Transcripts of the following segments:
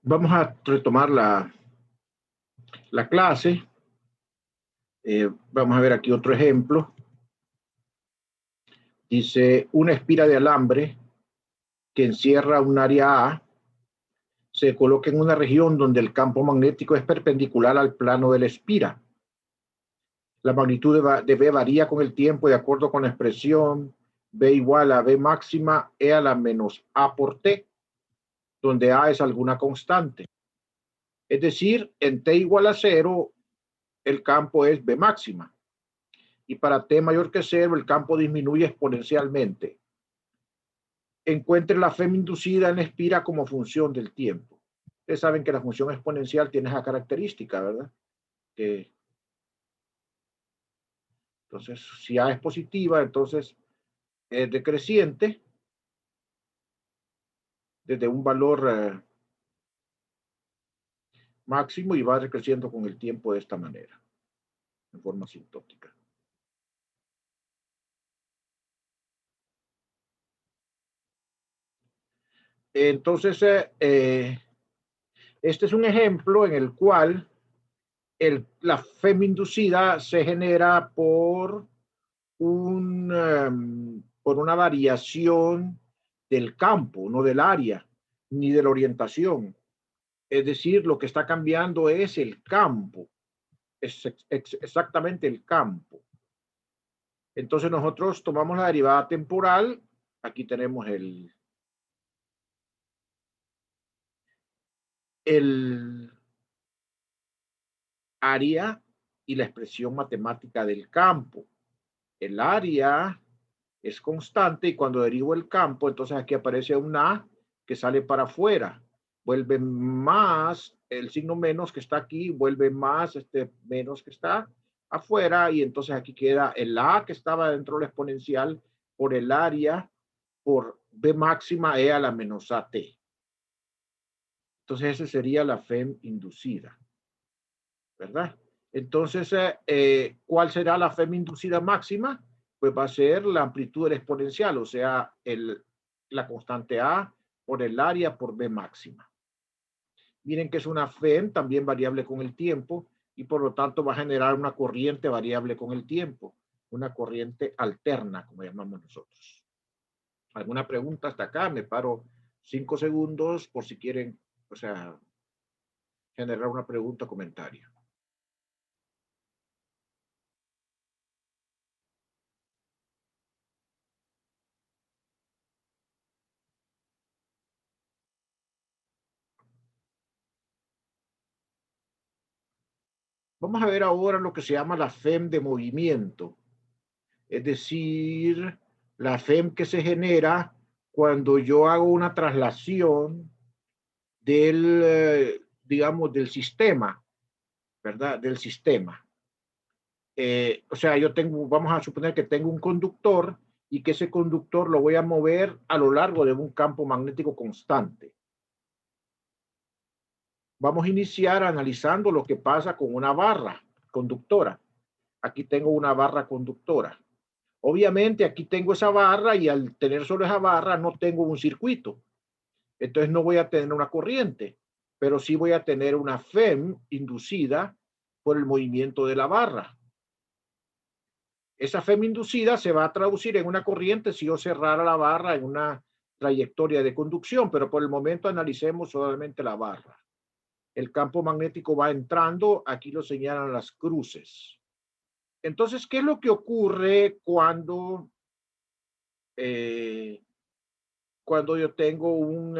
Vamos a retomar la clase. Vamos a ver aquí otro ejemplo. Dice, una espira de alambre que encierra un área A se coloca en una región donde el campo magnético es perpendicular al plano de la espira. La magnitud de B varía con el tiempo de acuerdo con la expresión B igual a B máxima E a la menos A por T, donde A es alguna constante. Es decir, en T igual a 0, el campo es B máxima. Y para T mayor que 0, el campo disminuye exponencialmente. Encuentre la FEM inducida en la espira como función del tiempo. Ustedes saben que la función exponencial tiene esa característica, ¿verdad? Que, entonces, si A es positiva, entonces es decreciente desde un valor máximo y va decreciendo con el tiempo de esta manera, en forma asintótica. Entonces, este es un ejemplo en el cual la FEM inducida se genera por una variación del campo, no del área, ni de la orientación. Es decir, lo que está cambiando es el campo, es exactamente el campo. Entonces nosotros tomamos la derivada temporal, aquí tenemos el área y la expresión matemática del campo. El área es constante y cuando derivo el campo, entonces aquí aparece un A que sale para afuera. Vuelve más el signo menos que está aquí, vuelve más este menos que está afuera y entonces aquí queda el A que estaba dentro de la exponencial por el área por B máxima E a la menos AT. Entonces esa sería la FEM inducida, ¿verdad? Entonces, ¿cuál será la FEM inducida máxima? Pues va a ser la amplitud del exponencial, o sea, la constante A por el área por B máxima. Miren que es una FEM también variable con el tiempo y por lo tanto va a generar una corriente variable con el tiempo, una corriente alterna, como llamamos nosotros. ¿Alguna pregunta hasta acá? Me paro 5 segundos por si quieren, o sea, generar una pregunta o comentario. Vamos a ver ahora lo que se llama la FEM de movimiento, es decir, la FEM que se genera cuando yo hago una traslación digamos, del sistema, ¿verdad? Del sistema. O sea, vamos a suponer que tengo un conductor y que ese conductor lo voy a mover a lo largo de un campo magnético constante. Vamos a iniciar analizando lo que pasa con una barra conductora. Aquí tengo una barra conductora. Obviamente aquí tengo esa barra y al tener solo esa barra no tengo un circuito. Entonces no voy a tener una corriente, pero sí voy a tener una FEM inducida por el movimiento de la barra. Esa FEM inducida se va a traducir en una corriente si yo cerrara la barra en una trayectoria de conducción, pero por el momento analicemos solamente la barra. El campo magnético va entrando, aquí lo señalan las cruces. Entonces, ¿qué es lo que ocurre cuando yo tengo un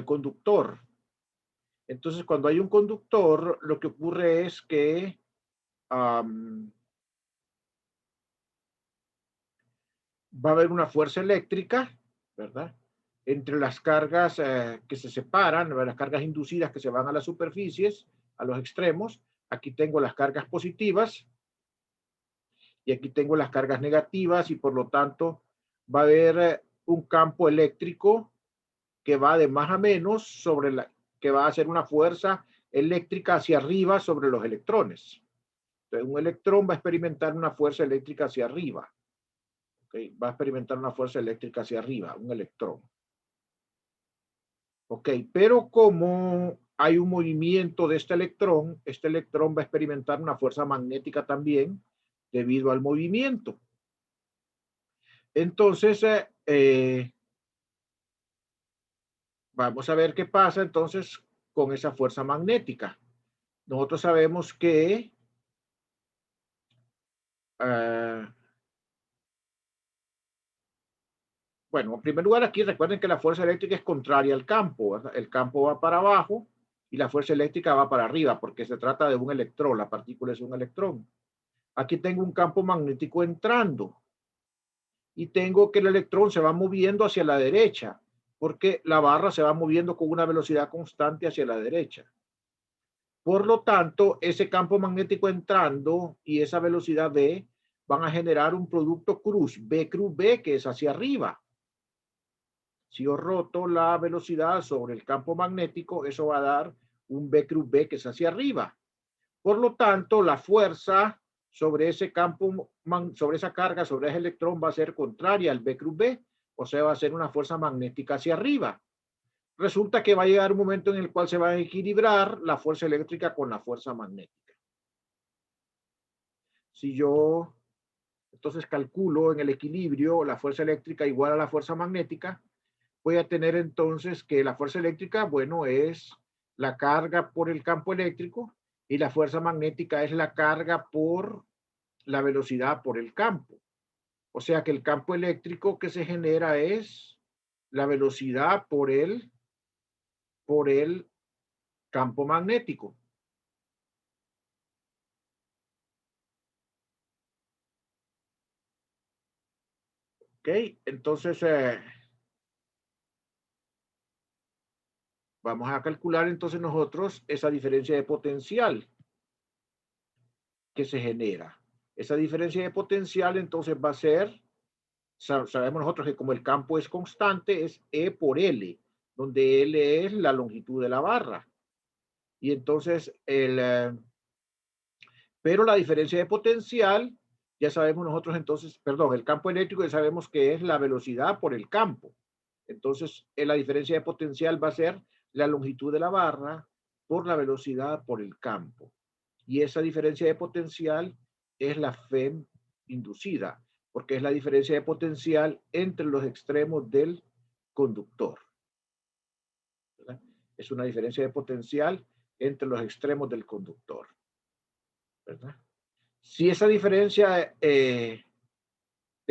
conductor? Entonces, cuando hay un conductor, lo que ocurre es que va a haber una fuerza eléctrica, ¿verdad? Entre las cargas que se separan, las cargas inducidas que se van a las superficies, a los extremos. Aquí tengo las cargas positivas y aquí tengo las cargas negativas y por lo tanto va a haber un campo eléctrico que va de más a menos que va a hacer una fuerza eléctrica hacia arriba sobre los electrones. Entonces, un electrón va a experimentar una fuerza eléctrica hacia arriba. ¿Okay? Va a experimentar una fuerza eléctrica hacia arriba, un electrón. Ok, pero como hay un movimiento de este electrón va a experimentar una fuerza magnética también debido al movimiento. Entonces, vamos a ver qué pasa entonces con esa fuerza magnética. Nosotros sabemos que bueno, en primer lugar aquí recuerden que la fuerza eléctrica es contraria al campo, ¿verdad? El campo va para abajo y la fuerza eléctrica va para arriba porque se trata de un electrón, la partícula es un electrón. Aquí tengo un campo magnético entrando y tengo que el electrón se va moviendo hacia la derecha porque la barra se va moviendo con una velocidad constante hacia la derecha. Por lo tanto, ese campo magnético entrando y esa velocidad V van a generar un producto cruz B, que es hacia arriba. Si yo roto la velocidad sobre el campo magnético, eso va a dar un B, que es hacia arriba. Por lo tanto, la fuerza sobre ese campo, sobre esa carga, sobre ese electrón va a ser contraria al B, o sea, va a ser una fuerza magnética hacia arriba. Resulta que va a llegar un momento en el cual se va a equilibrar la fuerza eléctrica con la fuerza magnética. Si yo entonces calculo en el equilibrio la fuerza eléctrica igual a la fuerza magnética, voy a tener entonces que la fuerza eléctrica, bueno, es la carga por el campo eléctrico y la fuerza magnética es la carga por la velocidad por el campo. O sea que el campo eléctrico que se genera es la velocidad por el campo magnético. ¿Ok? Entonces, vamos a calcular entonces nosotros esa diferencia de potencial que se genera. Esa diferencia de potencial entonces va a ser, sabemos nosotros que como el campo es constante, es E por L, donde L es la longitud de la barra. Y entonces, pero la diferencia de potencial, ya sabemos nosotros entonces, perdón, el campo eléctrico ya sabemos que es la velocidad por el campo. Entonces, la diferencia de potencial va a ser la longitud de la barra por la velocidad por el campo. Y esa diferencia de potencial es la FEM inducida, porque es la diferencia de potencial entre los extremos del conductor. ¿Verdad? Es una diferencia de potencial entre los extremos del conductor. ¿Verdad? Si esa diferencia de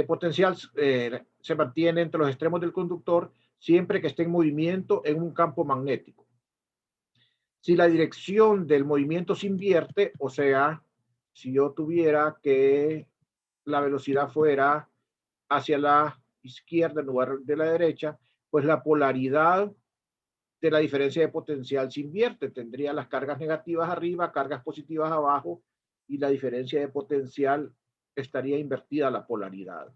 potencial se mantiene entre los extremos del conductor, siempre que esté en movimiento en un campo magnético. Si la dirección del movimiento se invierte, o sea, si yo tuviera que la velocidad fuera hacia la izquierda en lugar de la derecha, pues la polaridad de la diferencia de potencial se invierte. Tendría las cargas negativas arriba, cargas positivas abajo, y la diferencia de potencial estaría invertida la polaridad.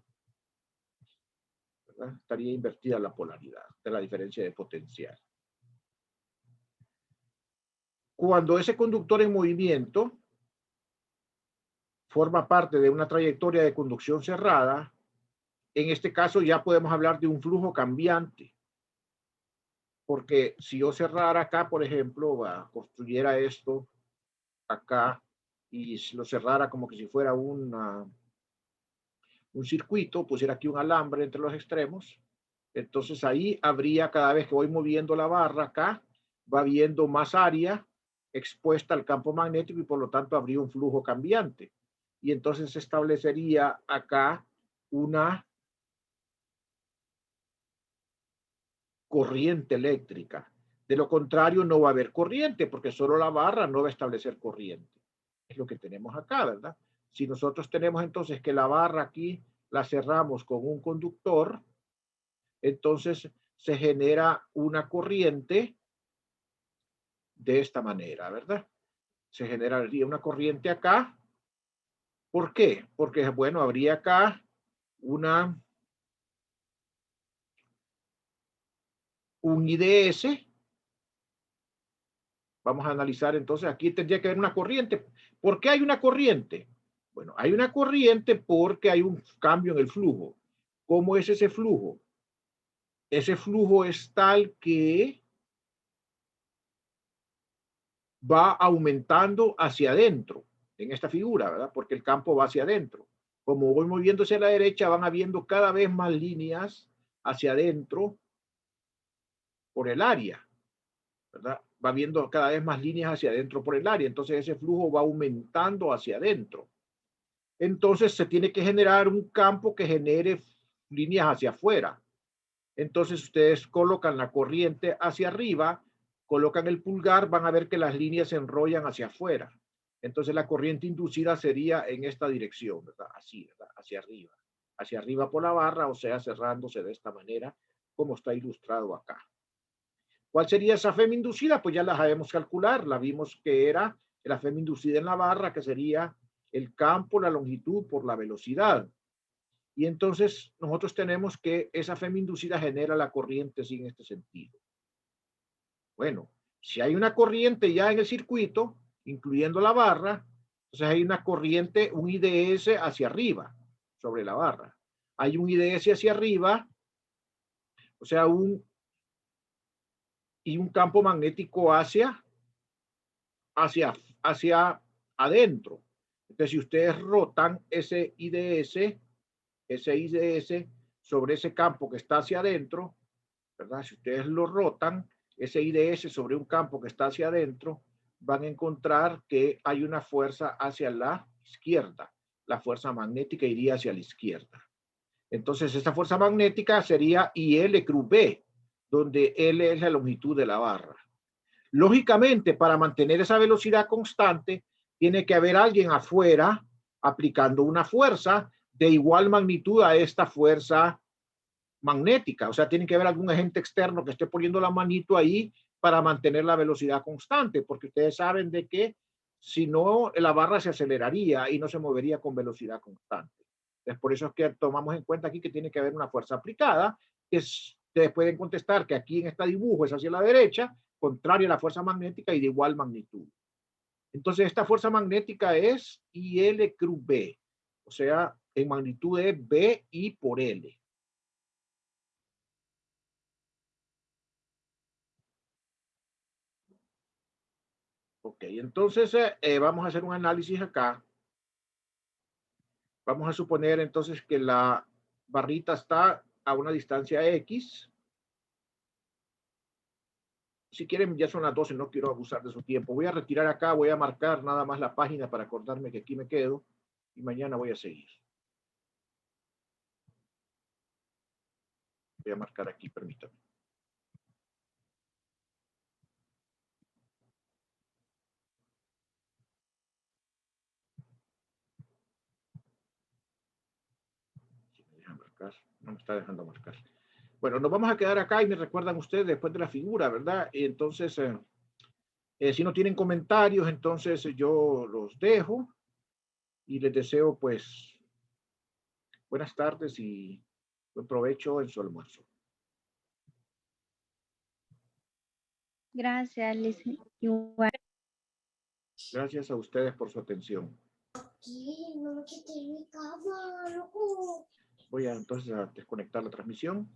¿Verdad? Estaría invertida la polaridad de la diferencia de potencial. Cuando ese conductor en movimiento forma parte de una trayectoria de conducción cerrada, en este caso ya podemos hablar de un flujo cambiante. Porque si yo cerrara acá, por ejemplo, construyera esto acá y lo cerrara como que si fuera un circuito, pusiera aquí un alambre entre los extremos, entonces ahí habría, cada vez que voy moviendo la barra acá, va habiendo más área expuesta al campo magnético y por lo tanto habría un flujo cambiante. Y entonces se establecería acá una corriente eléctrica. De lo contrario, no va a haber corriente porque solo la barra no va a establecer corriente. Es lo que tenemos acá, ¿verdad? Si nosotros tenemos entonces que la barra aquí la cerramos con un conductor, entonces se genera una corriente de esta manera, ¿verdad? Se generaría una corriente acá. ¿Por qué? Porque, bueno, habría acá un IDS. Vamos a analizar entonces, aquí tendría que haber una corriente. ¿Por qué hay una corriente? Bueno, hay una corriente porque hay un cambio en el flujo. ¿Cómo es ese flujo? Ese flujo es tal que va aumentando hacia adentro, en esta figura, ¿verdad? Porque el campo va hacia adentro. Como voy moviéndose a la derecha, van habiendo cada vez más líneas hacia adentro por el área, ¿verdad? Va viendo cada vez más líneas hacia adentro por el área. Entonces ese flujo va aumentando hacia adentro. Entonces se tiene que generar un campo que genere líneas hacia afuera. Entonces ustedes colocan la corriente hacia arriba, colocan el pulgar, van a ver que las líneas se enrollan hacia afuera. Entonces la corriente inducida sería en esta dirección, ¿verdad? Así, ¿verdad? Hacia arriba por la barra, o sea, cerrándose de esta manera, como está ilustrado acá. ¿Cuál sería esa FEM inducida? Pues ya la sabemos calcular, la vimos que era la FEM inducida en la barra, que sería el campo, la longitud por la velocidad. Y entonces nosotros tenemos que esa FEM inducida genera la corriente sin este sentido. Bueno, si hay una corriente ya en el circuito, incluyendo la barra, entonces hay una corriente, un IDS hacia arriba, sobre la barra. Hay un IDS hacia arriba, o sea, un campo magnético hacia adentro. Entonces, si ustedes rotan ese IDS sobre ese campo que está hacia adentro, ¿verdad? Si ustedes lo rotan, ese IDS sobre un campo que está hacia adentro, van a encontrar que hay una fuerza hacia la izquierda. La fuerza magnética iría hacia la izquierda. Entonces, esta fuerza magnética sería IL cruz B, donde L es la longitud de la barra. Lógicamente, para mantener esa velocidad constante, tiene que haber alguien afuera aplicando una fuerza de igual magnitud a esta fuerza magnética. O sea, tiene que haber algún agente externo que esté poniendo la manito ahí para mantener la velocidad constante, porque ustedes saben de que si no, la barra se aceleraría y no se movería con velocidad constante. Entonces, por eso es que tomamos en cuenta aquí que tiene que haber una fuerza aplicada, que ustedes pueden contestar que aquí en este dibujo es hacia la derecha, contraria a la fuerza magnética y de igual magnitud. Entonces, esta fuerza magnética es IL cruz B, o sea, en magnitud es B I por L. Ok, entonces vamos a hacer un análisis acá. Vamos a suponer entonces que la barrita está a una distancia X. Si quieren, ya son las 12, no quiero abusar de su tiempo. Voy a retirar acá, voy a marcar nada más la página para acordarme que aquí me quedo y mañana voy a seguir. Voy a marcar aquí, permítanme. Si me deja marcar, no me está dejando marcar. Bueno, nos vamos a quedar acá y me recuerdan ustedes después de la figura, ¿verdad? Y entonces, si no tienen comentarios, entonces yo los dejo y les deseo pues buenas tardes y buen provecho en su almuerzo. Gracias, Liz. Gracias a ustedes por su atención. Voy a entonces a desconectar la transmisión.